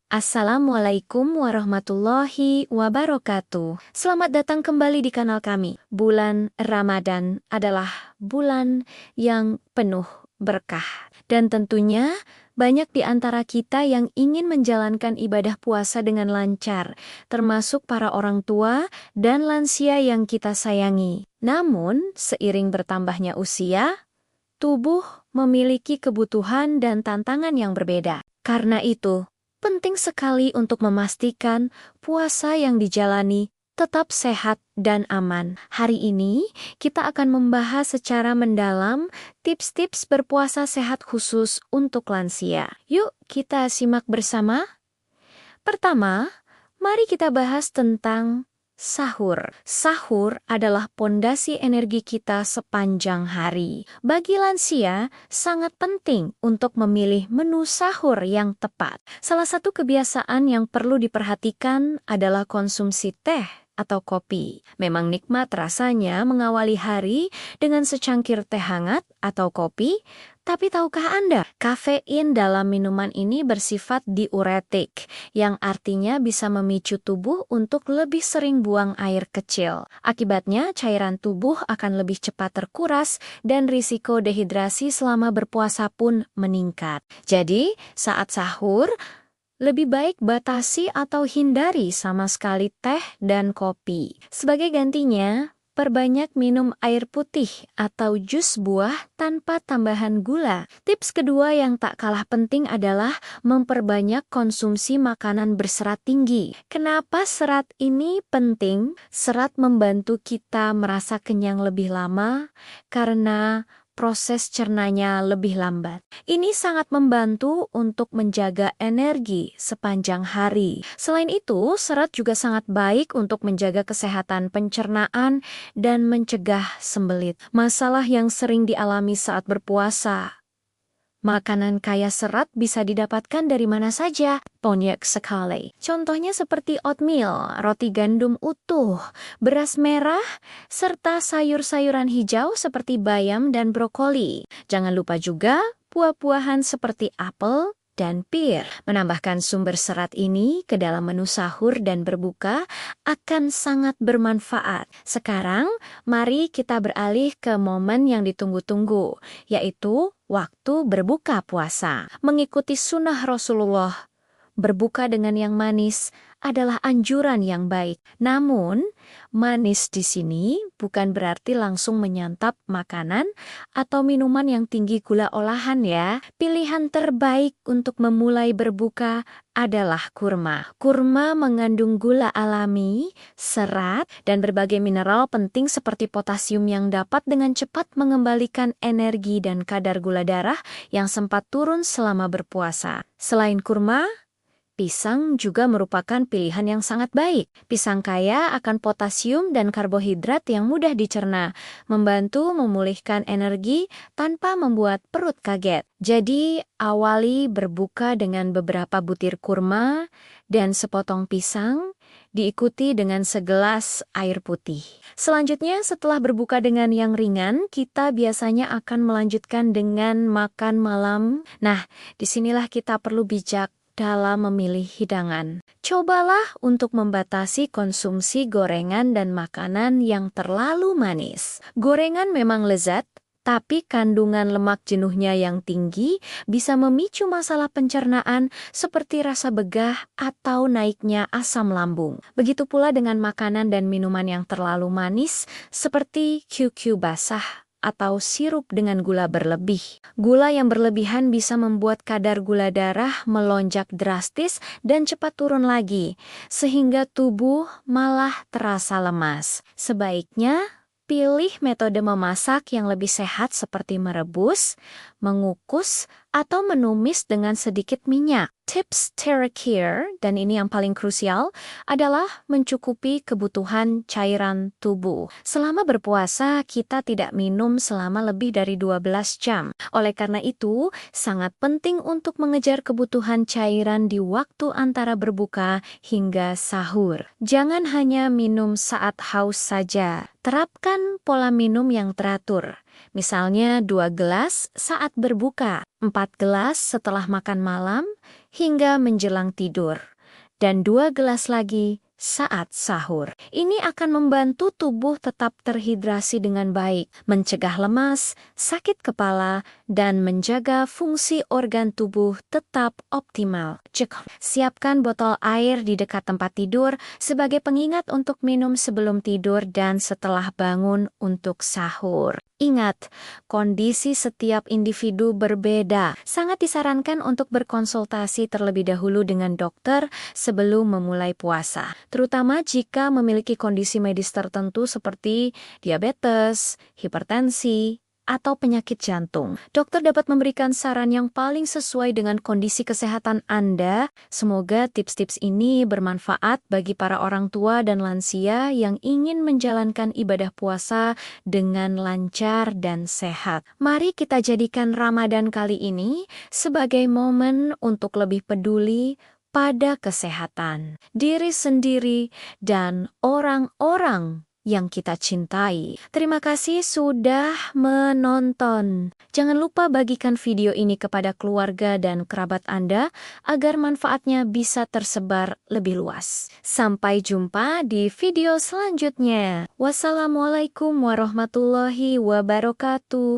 Assalamualaikum warahmatullahi wabarakatuh. Selamat datang kembali di kanal kami. Bulan Ramadan adalah bulan yang penuh berkah. Dan tentunya banyak di antara kita yang ingin menjalankan ibadah puasa dengan lancar, termasuk para orang tua dan lansia yang kita sayangi. Namun, seiring bertambahnya usia, tubuh memiliki kebutuhan dan tantangan yang berbeda. Karena itu, penting sekali untuk memastikan puasa yang dijalani tetap sehat dan aman. Hari ini, kita akan membahas secara mendalam tips-tips berpuasa sehat khusus untuk lansia. Yuk, kita simak bersama. Pertama, mari kita bahas tentang sahur. Sahur adalah pondasi energi kita sepanjang hari. Bagi lansia, sangat penting untuk memilih menu sahur yang tepat. Salah satu kebiasaan yang perlu diperhatikan adalah konsumsi teh atau kopi. Memang nikmat rasanya mengawali hari dengan secangkir teh hangat atau kopi, tapi tahukah Anda, kafein dalam minuman ini bersifat diuretik, yang artinya bisa memicu tubuh untuk lebih sering buang air kecil. Akibatnya, cairan tubuh akan lebih cepat terkuras dan risiko dehidrasi selama berpuasa pun meningkat. Jadi, saat sahur, lebih baik batasi atau hindari sama sekali teh dan kopi. Sebagai gantinya, perbanyak minum air putih atau jus buah tanpa tambahan gula. Tips kedua yang tak kalah penting adalah memperbanyak konsumsi makanan berserat tinggi. Kenapa serat ini penting? Serat membantu kita merasa kenyang lebih lama karena proses cernanya lebih lambat. Ini sangat membantu untuk menjaga energi sepanjang hari. Selain itu, serat juga sangat baik untuk menjaga kesehatan pencernaan dan mencegah sembelit. Masalah yang sering dialami saat berpuasa. Makanan kaya serat bisa didapatkan dari mana saja, banyak sekali. Contohnya seperti oatmeal, roti gandum utuh, beras merah, serta sayur-sayuran hijau seperti bayam dan brokoli. Jangan lupa juga buah-buahan seperti apel dan pir. Menambahkan sumber serat ini ke dalam menu sahur dan berbuka akan sangat bermanfaat. Sekarang, mari kita beralih ke momen yang ditunggu-tunggu, yaitu waktu berbuka puasa. Mengikuti sunnah Rasulullah, berbuka dengan yang manis adalah anjuran yang baik. Namun, manis di sini bukan berarti langsung menyantap makanan atau minuman yang tinggi gula olahan ya. Pilihan terbaik untuk memulai berbuka adalah kurma. Kurma mengandung gula alami, serat, dan berbagai mineral penting seperti potasium yang dapat dengan cepat mengembalikan energi dan kadar gula darah yang sempat turun selama berpuasa. Selain kurma, pisang juga merupakan pilihan yang sangat baik. Pisang kaya akan potasium dan karbohidrat yang mudah dicerna, membantu memulihkan energi tanpa membuat perut kaget. Jadi, awali berbuka dengan beberapa butir kurma dan sepotong pisang, diikuti dengan segelas air putih. Selanjutnya, setelah berbuka dengan yang ringan, kita biasanya akan melanjutkan dengan makan malam. Nah, disinilah kita perlu bijak dalam memilih hidangan. Cobalah untuk membatasi konsumsi gorengan dan makanan yang terlalu manis. Gorengan memang lezat, tapi kandungan lemak jenuhnya yang tinggi bisa memicu masalah pencernaan seperti rasa begah atau naiknya asam lambung. Begitu pula dengan makanan dan minuman yang terlalu manis seperti QQ basah atau sirup dengan gula berlebih. Gula yang berlebihan bisa membuat kadar gula darah melonjak drastis dan cepat turun lagi, sehingga tubuh malah terasa lemas. Sebaiknya, pilih metode memasak yang lebih sehat seperti merebus, mengukus, atau menumis dengan sedikit minyak. Tips terakhir, dan ini yang paling krusial, adalah mencukupi kebutuhan cairan tubuh. Selama berpuasa, kita tidak minum selama lebih dari 12 jam. Oleh karena itu, sangat penting untuk mengejar kebutuhan cairan di waktu antara berbuka hingga sahur. Jangan hanya minum saat haus saja. Terapkan pola minum yang teratur. Misalnya 2 gelas saat berbuka, 4 gelas setelah makan malam, hingga menjelang tidur, dan 2 gelas lagi saat sahur. Ini akan membantu tubuh tetap terhidrasi dengan baik, mencegah lemas, sakit kepala, dan menjaga fungsi organ tubuh tetap optimal. Siapkan botol air di dekat tempat tidur sebagai pengingat untuk minum sebelum tidur dan setelah bangun untuk sahur. Ingat, kondisi setiap individu berbeda. Sangat disarankan untuk berkonsultasi terlebih dahulu dengan dokter sebelum memulai puasa, terutama jika memiliki kondisi medis tertentu seperti diabetes, hipertensi, atau penyakit jantung. Dokter dapat memberikan saran yang paling sesuai dengan kondisi kesehatan Anda. Semoga tips-tips ini bermanfaat bagi para orang tua dan lansia yang ingin menjalankan ibadah puasa dengan lancar dan sehat. Mari kita jadikan Ramadan kali ini sebagai momen untuk lebih peduli pada kesehatan diri sendiri dan orang-orang yang kita cintai. Terima kasih sudah menonton. Jangan lupa bagikan video ini kepada keluarga dan kerabat Anda agar manfaatnya bisa tersebar lebih luas. Sampai jumpa di video selanjutnya. Wassalamualaikum warahmatullahi wabarakatuh.